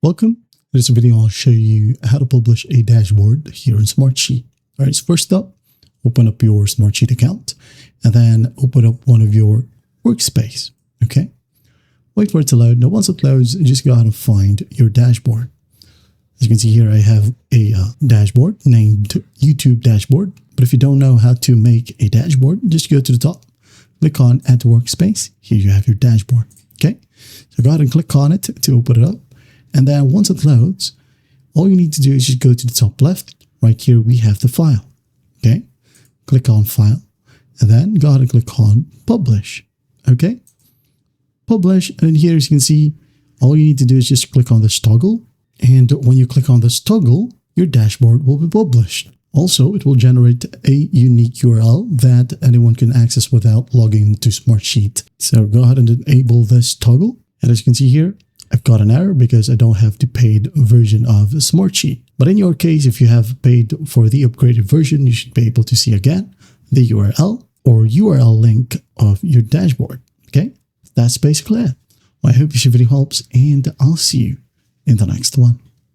Welcome. In this video, I'll show you how to publish a dashboard here in Smartsheet. All right, so first up, open up your Smartsheet account and then open up one of your workspace. Okay, wait for it to load. Now, once it loads, just go ahead and find your dashboard. As you can see here, I have a dashboard named YouTube dashboard. But if you don't know how to make a dashboard, just go to the top, click on Add to Workspace. Here you have your dashboard. Okay, so go ahead and click on it to open it up. And then once it loads, all you need to do is just go to the top left. Right here, we have the file. Okay, click on File, and then go ahead and click on Publish. Okay, Publish, and here as you can see, all you need to do is just click on this toggle. And when you click on this toggle, your dashboard will be published. Also, it will generate a unique URL that anyone can access without logging into Smartsheet. So go ahead and enable this toggle. And as you can see here, I've got an error because I don't have the paid version of Smartsheet. But in your case, if you have paid for the upgraded version, you should be able to see again the URL or URL link of your dashboard. Okay, that's basically it. Well, I hope this video helps, and I'll see you in the next one.